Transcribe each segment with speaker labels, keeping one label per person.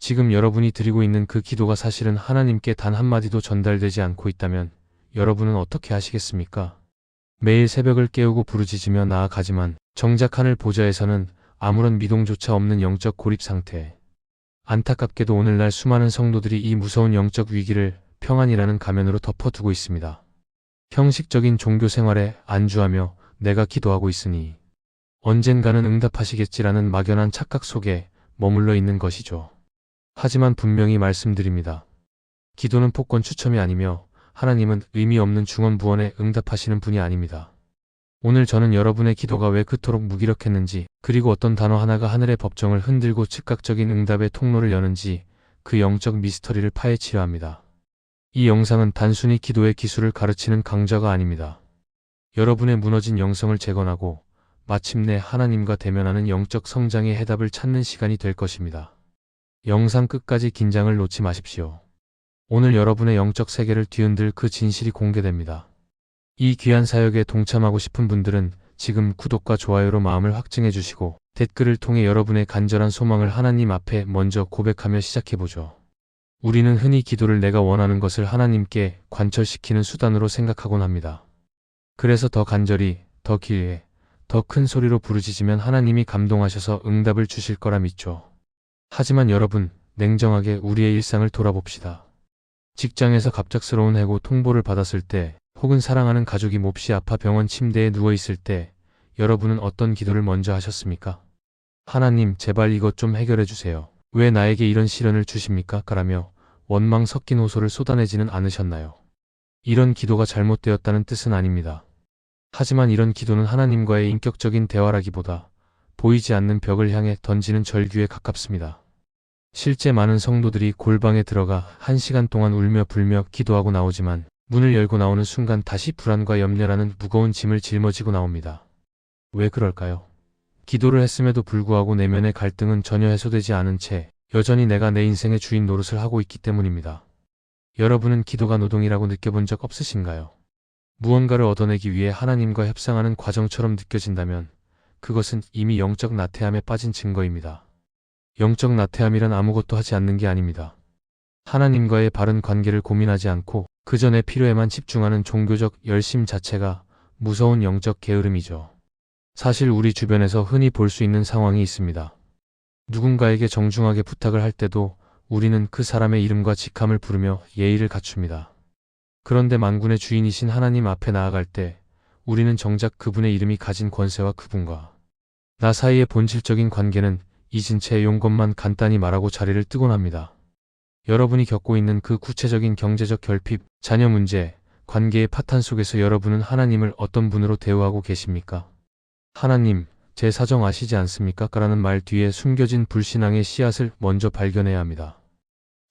Speaker 1: 지금 여러분이 드리고 있는 그 기도가 사실은 하나님께 단 한마디도 전달되지 않고 있다면 여러분은 어떻게 하시겠습니까? 매일 새벽을 깨우고 부르짖으며 나아가지만 정작 하늘 보좌에서는 아무런 미동조차 없는 영적 고립 상태. 안타깝게도 오늘날 수많은 성도들이 이 무서운 영적 위기를 평안이라는 가면으로 덮어두고 있습니다. 형식적인 종교 생활에 안주하며 내가 기도하고 있으니 언젠가는 응답하시겠지라는 막연한 착각 속에 머물러 있는 것이죠. 하지만 분명히 말씀드립니다. 기도는 폭권 추첨이 아니며 하나님은 의미 없는 중언부언에 응답하시는 분이 아닙니다. 오늘 저는 여러분의 기도가 왜 그토록 무기력했는지, 그리고 어떤 단어 하나가 하늘의 법정을 흔들고 즉각적인 응답의 통로를 여는지 그 영적 미스터리를 파헤치려 합니다. 이 영상은 단순히 기도의 기술을 가르치는 강좌가 아닙니다. 여러분의 무너진 영성을 재건하고 마침내 하나님과 대면하는 영적 성장의 해답을 찾는 시간이 될 것입니다. 영상 끝까지 긴장을 놓지 마십시오. 오늘 여러분의 영적 세계를 뒤흔들 그 진실이 공개됩니다. 이 귀한 사역에 동참하고 싶은 분들은 지금 구독과 좋아요로 마음을 확증해 주시고 댓글을 통해 여러분의 간절한 소망을 하나님 앞에 먼저 고백하며 시작해보죠. 우리는 흔히 기도를 내가 원하는 것을 하나님께 관철시키는 수단으로 생각하곤 합니다. 그래서 더 간절히, 더 길게, 더 큰 소리로 부르짖으면 하나님이 감동하셔서 응답을 주실 거라 믿죠. 하지만 여러분, 냉정하게 우리의 일상을 돌아봅시다. 직장에서 갑작스러운 해고 통보를 받았을 때, 혹은 사랑하는 가족이 몹시 아파 병원 침대에 누워있을 때 여러분은 어떤 기도를 먼저 하셨습니까? 하나님, 제발 이것 좀 해결해 주세요. 왜 나에게 이런 시련을 주십니까? 라며 원망 섞인 호소를 쏟아내지는 않으셨나요? 이런 기도가 잘못되었다는 뜻은 아닙니다. 하지만 이런 기도는 하나님과의 인격적인 대화라기보다 보이지 않는 벽을 향해 던지는 절규에 가깝습니다. 실제 많은 성도들이 골방에 들어가 1시간 동안 울며 불며 기도하고 나오지만 문을 열고 나오는 순간 다시 불안과 염려라는 무거운 짐을 짊어지고 나옵니다. 왜 그럴까요? 기도를 했음에도 불구하고 내면의 갈등은 전혀 해소되지 않은 채 여전히 내가 내 인생의 주인 노릇을 하고 있기 때문입니다. 여러분은 기도가 노동이라고 느껴본 적 없으신가요? 무언가를 얻어내기 위해 하나님과 협상하는 과정처럼 느껴진다면 그것은 이미 영적 나태함에 빠진 증거입니다. 영적 나태함이란 아무것도 하지 않는 게 아닙니다. 하나님과의 바른 관계를 고민하지 않고 그저 내 필요에만 집중하는 종교적 열심 자체가 무서운 영적 게으름이죠. 사실 우리 주변에서 흔히 볼 수 있는 상황이 있습니다. 누군가에게 정중하게 부탁을 할 때도 우리는 그 사람의 이름과 직함을 부르며 예의를 갖춥니다. 그런데 만군의 주인이신 하나님 앞에 나아갈 때 우리는 정작 그분의 이름이 가진 권세와 그분과 나 사이의 본질적인 관계는 잊은 채 용것만 간단히 말하고 자리를 뜨곤 합니다. 여러분이 겪고 있는 그 구체적인 경제적 결핍, 자녀 문제, 관계의 파탄 속에서 여러분은 하나님을 어떤 분으로 대우하고 계십니까? 하나님, 제 사정 아시지 않습니까? 라는 말 뒤에 숨겨진 불신앙의 씨앗을 먼저 발견해야 합니다.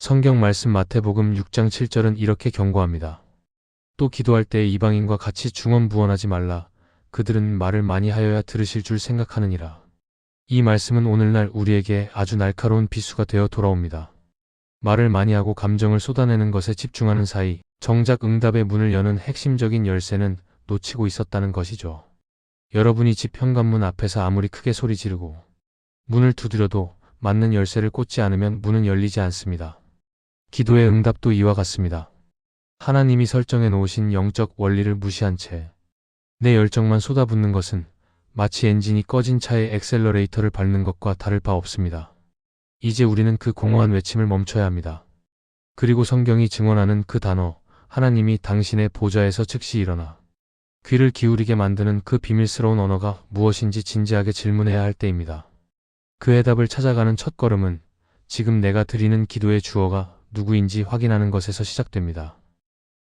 Speaker 1: 성경 말씀 마태복음 6장 7절은 이렇게 경고합니다. 또 기도할 때 이방인과 같이 중언부언하지 말라. 그들은 말을 많이 하여야 들으실 줄 생각하느니라. 이 말씀은 오늘날 우리에게 아주 날카로운 비수가 되어 돌아옵니다. 말을 많이 하고 감정을 쏟아내는 것에 집중하는 사이 정작 응답의 문을 여는 핵심적인 열쇠는 놓치고 있었다는 것이죠. 여러분이 집 현관문 앞에서 아무리 크게 소리 지르고 문을 두드려도 맞는 열쇠를 꽂지 않으면 문은 열리지 않습니다. 기도의 응답도 이와 같습니다. 하나님이 설정해 놓으신 영적 원리를 무시한 채 내 열정만 쏟아붓는 것은 마치 엔진이 꺼진 차의 엑셀러레이터를 밟는 것과 다를 바 없습니다. 이제 우리는 그 공허한 외침을 멈춰야 합니다. 그리고 성경이 증언하는 그 단어, 하나님이 당신의 보좌에서 즉시 일어나 귀를 기울이게 만드는 그 비밀스러운 언어가 무엇인지 진지하게 질문해야 할 때입니다. 그 해답을 찾아가는 첫걸음은 지금 내가 드리는 기도의 주어가 누구인지 확인하는 것에서 시작됩니다.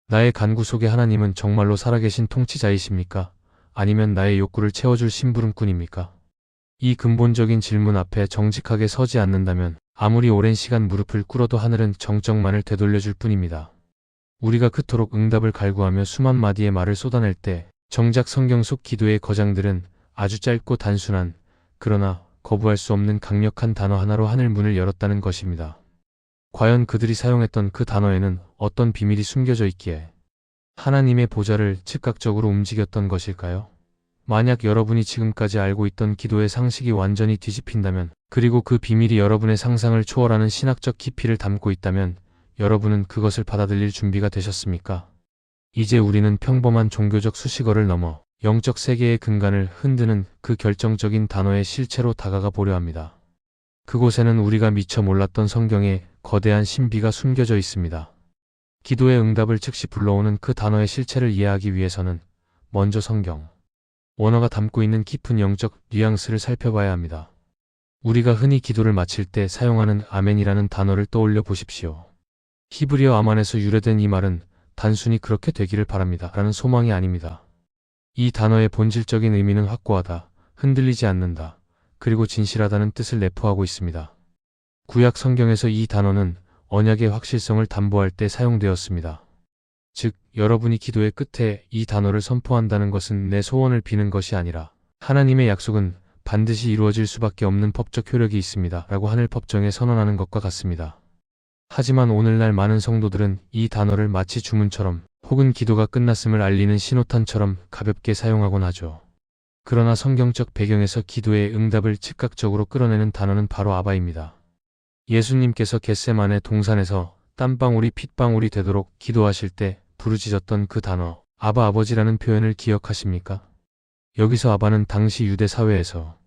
Speaker 1: 나의 간구 속에 하나님은 정말로 살아계신 통치자이십니까? 아니면 나의 욕구를 채워줄 심부름꾼입니까? 이 근본적인 질문 앞에 정직하게 서지 않는다면 아무리 오랜 시간 무릎을 꿇어도 하늘은 정적만을 되돌려줄 뿐입니다. 우리가 그토록 응답을 갈구하며 수만 마디의 말을 쏟아낼 때 정작 성경 속 기도의 거장들은 아주 짧고 단순한, 그러나 거부할 수 없는 강력한 단어 하나로 하늘 문을 열었다는 것입니다. 과연 그들이 사용했던 그 단어에는 어떤 비밀이 숨겨져 있기에 하나님의 보좌를 즉각적으로 움직였던 것일까요? 만약 여러분이 지금까지 알고 있던 기도의 상식이 완전히 뒤집힌다면 그리고 그 비밀이 여러분의 상상을 초월하는 신학적 깊이를 담고 있다면 여러분은 그것을 받아들일 준비가 되셨습니까? 이제 우리는 평범한 종교적 수식어를 넘어 영적 세계의 근간을 흔드는 그 결정적인 단어의 실체로 다가가 보려 합니다. 그곳에는 우리가 미처 몰랐던 성경의 거대한 신비가 숨겨져 있습니다. 기도의 응답을 즉시 불러오는 그 단어의 실체를 이해하기 위해서는 먼저 성경, 원어가 담고 있는 깊은 영적 뉘앙스를 살펴봐야 합니다. 우리가 흔히 기도를 마칠 때 사용하는 아멘이라는 단어를 떠올려 보십시오. 히브리어 아만에서 유래된 이 말은 단순히 그렇게 되기를 바랍니다 라는 소망이 아닙니다. 이 단어의 본질적인 의미는 확고하다, 흔들리지 않는다, 그리고 진실하다는 뜻을 내포하고 있습니다. 구약 성경에서 이 단어는 언약의 확실성을 담보할 때 사용되었습니다. 즉, 여러분이 기도의 끝에 이 단어를 선포한다는 것은 내 소원을 비는 것이 아니라 하나님의 약속은 반드시 이루어질 수밖에 없는 법적 효력이 있습니다 라고 하늘 법정에 선언하는 것과 같습니다. 하지만 오늘날 많은 성도들은 이 단어를 마치 주문처럼 혹은 기도가 끝났음을 알리는 신호탄처럼 가볍게 사용하곤 하죠. 그러나 성경적 배경에서 기도의 응답을 즉각적으로 끌어내는 단어는 바로 아바입니다. 예수님께서 겟세마네 동산에서 땀방울이 핏방울이 되도록 기도하실 때 부르짖었던 그 단어, 아바 아버지라는 표현을 기억하십니까? 여기서 아바는 당시 유대 사회에서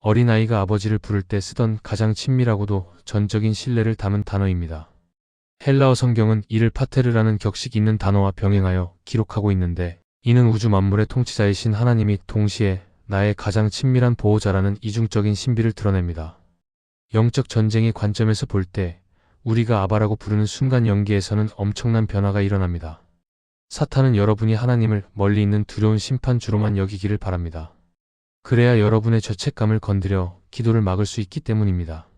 Speaker 1: 어린아이가 아버지를 부를 때 쓰던 가장 친밀하고도 전적인 신뢰를 담은 단어입니다. 헬라어 성경은 이를 파테르라는 격식 있는 단어와 병행하여 기록하고 있는데, 이는 우주 만물의 통치자이신 하나님이 동시에 나의 가장 친밀한 보호자라는 이중적인 신비를 드러냅니다. 영적 전쟁의 관점에서 볼 때 우리가 아바라고 부르는 순간 연기에서는 엄청난 변화가 일어납니다. 사탄은 여러분이 하나님을 멀리 있는 두려운 심판주로만 여기기를 바랍니다. 그래야 여러분의 죄책감을 건드려 기도를 막을 수 있기 때문입니다.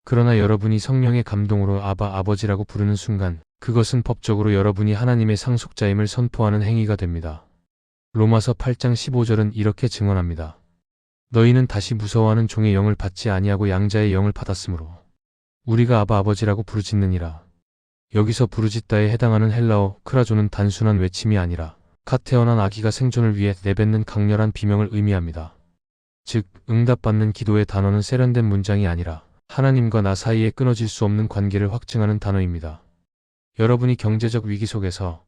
Speaker 1: 그러나 여러분이 성령의 감동으로 아바 아버지라고 부르는 순간 그것은 법적으로 여러분이 하나님의 상속자임을 선포하는 행위가 됩니다. 로마서 8장 15절은 이렇게 증언합니다. 너희는 다시 무서워하는 종의 영을 받지 아니하고 양자의 영을 받았으므로 우리가 아바 아버지라고 부르짖느니라. 여기서 부르짖다에 해당하는 헬라어 크라조는 단순한 외침이 아니라 갓 태어난 아기가 생존을 위해 내뱉는 강렬한 비명을 의미합니다. 즉, 응답받는 기도의 단어는 세련된 문장이 아니라 하나님과 나 사이에 끊어질 수 없는 관계를 확증하는 단어입니다. 여러분이 경제적 위기 속에서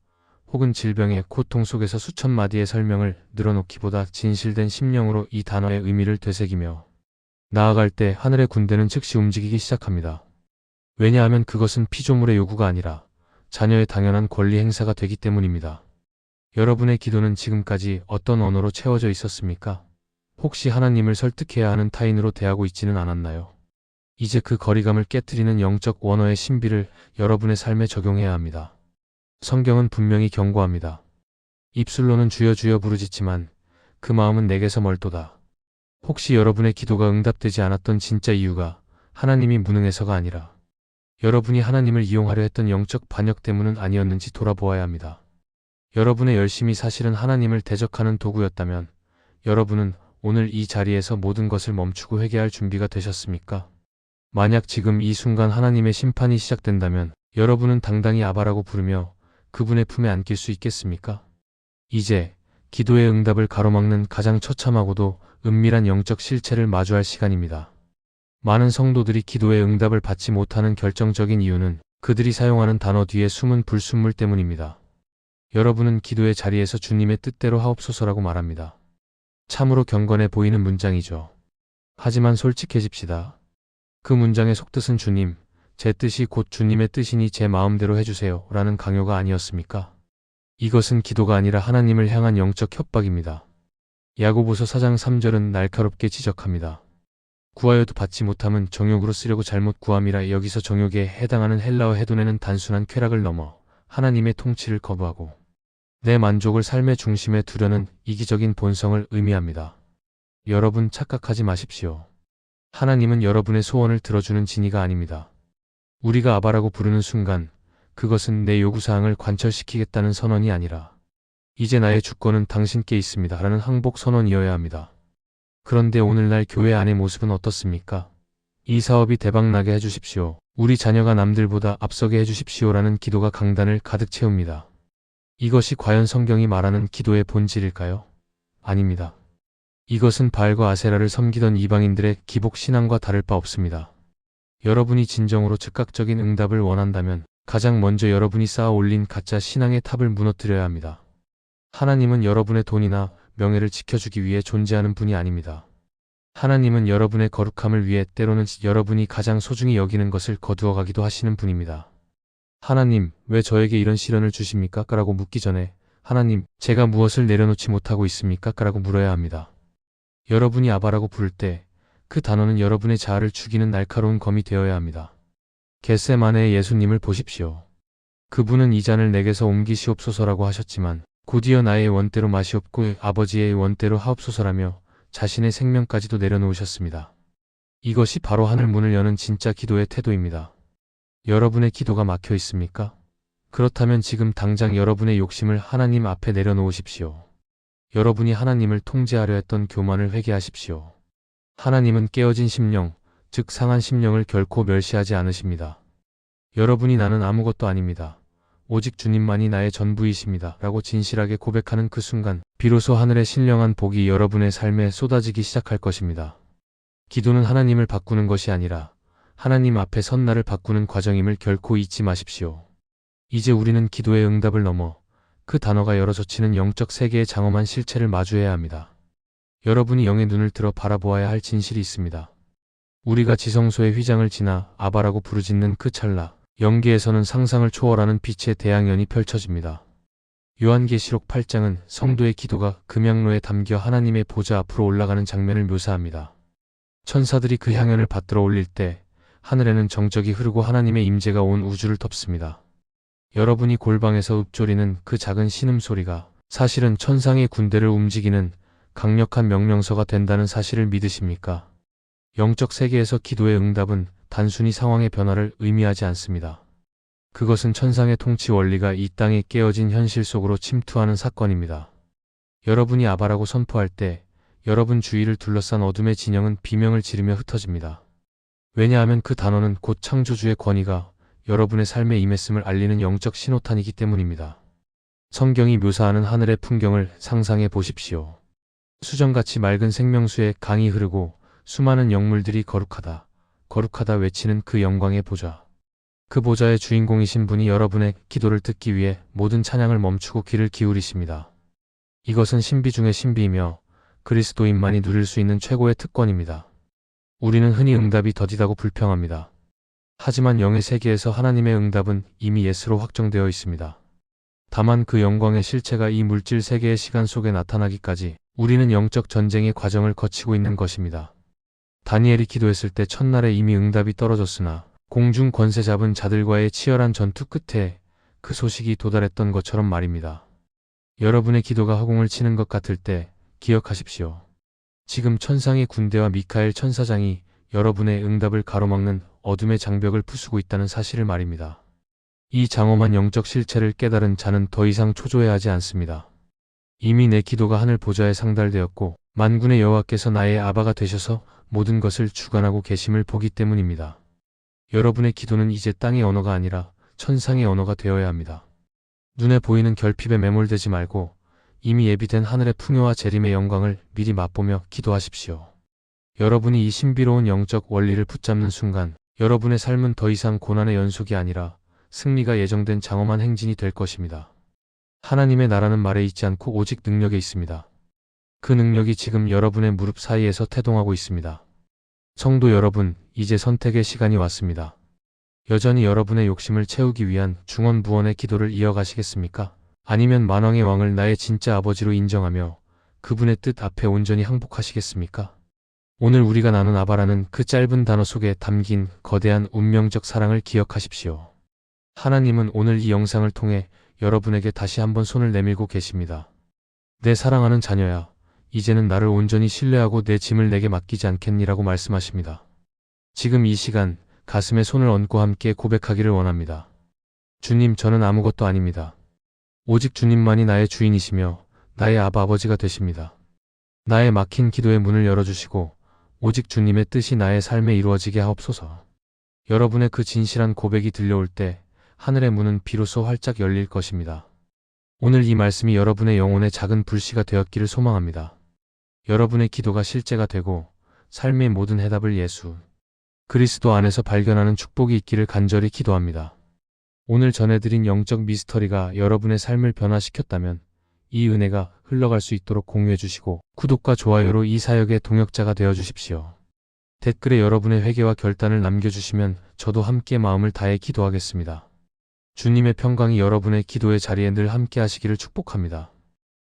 Speaker 1: 혹은 질병의 고통 속에서 수천 마디의 설명을 늘어놓기보다 진실된 심령으로 이 단어의 의미를 되새기며 나아갈 때 하늘의 군대는 즉시 움직이기 시작합니다. 왜냐하면 그것은 피조물의 요구가 아니라 자녀의 당연한 권리 행사가 되기 때문입니다. 여러분의 기도는 지금까지 어떤 언어로 채워져 있었습니까? 혹시 하나님을 설득해야 하는 타인으로 대하고 있지는 않았나요? 이제 그 거리감을 깨트리는 영적 원어의 신비를 여러분의 삶에 적용해야 합니다. 성경은 분명히 경고합니다. 입술로는 주여 주여 부르짖지만 그 마음은 내게서 멀도다. 혹시 여러분의 기도가 응답되지 않았던 진짜 이유가 하나님이 무능해서가 아니라 여러분이 하나님을 이용하려 했던 영적 반역 때문은 아니었는지 돌아보아야 합니다. 여러분의 열심이 사실은 하나님을 대적하는 도구였다면 여러분은 오늘 이 자리에서 모든 것을 멈추고 회개할 준비가 되셨습니까? 만약 지금 이 순간 하나님의 심판이 시작된다면 여러분은 당당히 아바라고 부르며 그분의 품에 안길 수 있겠습니까? 이제 기도의 응답을 가로막는 가장 처참하고도 은밀한 영적 실체를 마주할 시간입니다. 많은 성도들이 기도의 응답을 받지 못하는 결정적인 이유는 그들이 사용하는 단어 뒤에 숨은 불순물 때문입니다. 여러분은 기도의 자리에서 주님의 뜻대로 하옵소서라고 말합니다. 참으로 경건해 보이는 문장이죠. 하지만 솔직해집시다. 그 문장의 속뜻은 주님, 제 뜻이 곧 주님의 뜻이니 제 마음대로 해주세요 라는 강요가 아니었습니까? 이것은 기도가 아니라 하나님을 향한 영적 협박입니다. 야고보서 4장 3절은 날카롭게 지적합니다. 구하여도 받지 못함은 정욕으로 쓰려고 잘못 구함이라. 여기서 정욕에 해당하는 헬라어 헤도네는 단순한 쾌락을 넘어 하나님의 통치를 거부하고 내 만족을 삶의 중심에 두려는 이기적인 본성을 의미합니다. 여러분 착각하지 마십시오. 하나님은 여러분의 소원을 들어주는 진이가 아닙니다. 우리가 아바라고 부르는 순간 그것은 내 요구사항을 관철시키겠다는 선언이 아니라 이제 나의 주권은 당신께 있습니다 라는 항복 선언이어야 합니다. 그런데 오늘날 교회 안의 모습은 어떻습니까? 이 사업이 대박나게 해주십시오. 우리 자녀가 남들보다 앞서게 해주십시오라는 기도가 강단을 가득 채웁니다. 이것이 과연 성경이 말하는 기도의 본질일까요? 아닙니다. 이것은 바알과 아세라를 섬기던 이방인들의 기복 신앙과 다를 바 없습니다. 여러분이 진정으로 즉각적인 응답을 원한다면 가장 먼저 여러분이 쌓아 올린 가짜 신앙의 탑을 무너뜨려야 합니다. 하나님은 여러분의 돈이나 명예를 지켜주기 위해 존재하는 분이 아닙니다. 하나님은 여러분의 거룩함을 위해 때로는 여러분이 가장 소중히 여기는 것을 거두어 가기도 하시는 분입니다. 하나님, 왜 저에게 이런 시련을 주십니까? 라고 묻기 전에 하나님, 제가 무엇을 내려놓지 못하고 있습니까? 라고 물어야 합니다. 여러분이 아바라고 부를 때 그 단어는 여러분의 자아를 죽이는 날카로운 검이 되어야 합니다. 겟세마네의 예수님을 보십시오. 그분은 이 잔을 내게서 옮기시옵소서라고 하셨지만 곧이어 나의 원대로 마시옵고 아버지의 원대로 하옵소서라며 자신의 생명까지도 내려놓으셨습니다. 이것이 바로 하늘 문을 여는 진짜 기도의 태도입니다. 여러분의 기도가 막혀 있습니까? 그렇다면 지금 당장 여러분의 욕심을 하나님 앞에 내려놓으십시오. 여러분이 하나님을 통제하려 했던 교만을 회개하십시오. 하나님은 깨어진 심령, 즉 상한 심령을 결코 멸시하지 않으십니다. 여러분이 나는 아무것도 아닙니다. 오직 주님만이 나의 전부이십니다. 라고 진실하게 고백하는 그 순간 비로소 하늘의 신령한 복이 여러분의 삶에 쏟아지기 시작할 것입니다. 기도는 하나님을 바꾸는 것이 아니라 하나님 앞에 선 나를 바꾸는 과정임을 결코 잊지 마십시오. 이제 우리는 기도의 응답을 넘어 그 단어가 열어젖히는 영적 세계의 장엄한 실체를 마주해야 합니다. 여러분이 영의 눈을 들어 바라보아야 할 진실이 있습니다. 우리가 지성소의 휘장을 지나 아바라고 부르짖는 그 찰나, 영계에서는 상상을 초월하는 빛의 대양연이 펼쳐집니다. 요한계시록 8장은 성도의 기도가 금양로에 담겨 하나님의 보좌 앞으로 올라가는 장면을 묘사합니다. 천사들이 그 향연을 받들어 올릴 때 하늘에는 정적이 흐르고 하나님의 임재가 온 우주를 덮습니다. 여러분이 골방에서 읊조리는 그 작은 신음소리가 사실은 천상의 군대를 움직이는 강력한 명령서가 된다는 사실을 믿으십니까? 영적 세계에서 기도의 응답은 단순히 상황의 변화를 의미하지 않습니다. 그것은 천상의 통치 원리가 이 땅에 깨어진 현실 속으로 침투하는 사건입니다. 여러분이 아바라고 선포할 때 여러분 주위를 둘러싼 어둠의 진영은 비명을 지르며 흩어집니다. 왜냐하면 그 단어는 곧 창조주의 권위가 여러분의 삶에 임했음을 알리는 영적 신호탄이기 때문입니다. 성경이 묘사하는 하늘의 풍경을 상상해 보십시오. 수정같이 맑은 생명수에 강이 흐르고 수많은 영물들이 거룩하다, 거룩하다 외치는 그 영광의 보좌. 그 보좌의 주인공이신 분이 여러분의 기도를 듣기 위해 모든 찬양을 멈추고 귀를 기울이십니다. 이것은 신비 중의 신비이며 그리스도인만이 누릴 수 있는 최고의 특권입니다. 우리는 흔히 응답이 더디다고 불평합니다. 하지만 영의 세계에서 하나님의 응답은 이미 예스로 확정되어 있습니다. 다만 그 영광의 실체가 이 물질 세계의 시간 속에 나타나기까지 우리는 영적 전쟁의 과정을 거치고 있는 것입니다. 다니엘이 기도했을 때 첫날에 이미 응답이 떨어졌으나 공중 권세 잡은 자들과의 치열한 전투 끝에 그 소식이 도달했던 것처럼 말입니다. 여러분의 기도가 허공을 치는 것 같을 때 기억하십시오. 지금 천상의 군대와 미카엘 천사장이 여러분의 응답을 가로막는 어둠의 장벽을 부수고 있다는 사실을 말입니다. 이 장엄한 영적 실체를 깨달은 자는 더 이상 초조해하지 않습니다. 이미 내 기도가 하늘 보좌에 상달되었고 만군의 여호와께서 나의 아바가 되셔서 모든 것을 주관하고 계심을 보기 때문입니다. 여러분의 기도는 이제 땅의 언어가 아니라 천상의 언어가 되어야 합니다. 눈에 보이는 결핍에 매몰되지 말고 이미 예비된 하늘의 풍요와 재림의 영광을 미리 맛보며 기도하십시오. 여러분이 이 신비로운 영적 원리를 붙잡는 순간 여러분의 삶은 더 이상 고난의 연속이 아니라 승리가 예정된 장엄한 행진이 될 것입니다. 하나님의 나라는 말에 있지 않고 오직 능력에 있습니다. 그 능력이 지금 여러분의 무릎 사이에서 태동하고 있습니다. 성도 여러분, 이제 선택의 시간이 왔습니다. 여전히 여러분의 욕심을 채우기 위한 중언부언의 기도를 이어가시겠습니까? 아니면 만왕의 왕을 나의 진짜 아버지로 인정하며 그분의 뜻 앞에 온전히 항복하시겠습니까? 오늘 우리가 나눈 아바라는 그 짧은 단어 속에 담긴 거대한 운명적 사랑을 기억하십시오. 하나님은 오늘 이 영상을 통해 여러분에게 다시 한번 손을 내밀고 계십니다. 내 사랑하는 자녀야, 이제는 나를 온전히 신뢰하고 내 짐을 내게 맡기지 않겠니라고 말씀하십니다. 지금 이 시간 가슴에 손을 얹고 함께 고백하기를 원합니다. 주님, 저는 아무것도 아닙니다. 오직 주님만이 나의 주인이시며 나의 아버지가 되십니다. 나의 막힌 기도의 문을 열어주시고 오직 주님의 뜻이 나의 삶에 이루어지게 하옵소서. 여러분의 그 진실한 고백이 들려올 때 하늘의 문은 비로소 활짝 열릴 것입니다. 오늘 이 말씀이 여러분의 영혼의 작은 불씨가 되었기를 소망합니다. 여러분의 기도가 실제가 되고 삶의 모든 해답을 예수 그리스도 안에서 발견하는 축복이 있기를 간절히 기도합니다. 오늘 전해드린 영적 미스터리가 여러분의 삶을 변화시켰다면 이 은혜가 흘러갈 수 있도록 공유해 주시고 구독과 좋아요로 이 사역의 동역자가 되어 주십시오. 댓글에 여러분의 회개와 결단을 남겨주시면 저도 함께 마음을 다해 기도하겠습니다. 주님의 평강이 여러분의 기도의 자리에 늘 함께 하시기를 축복합니다.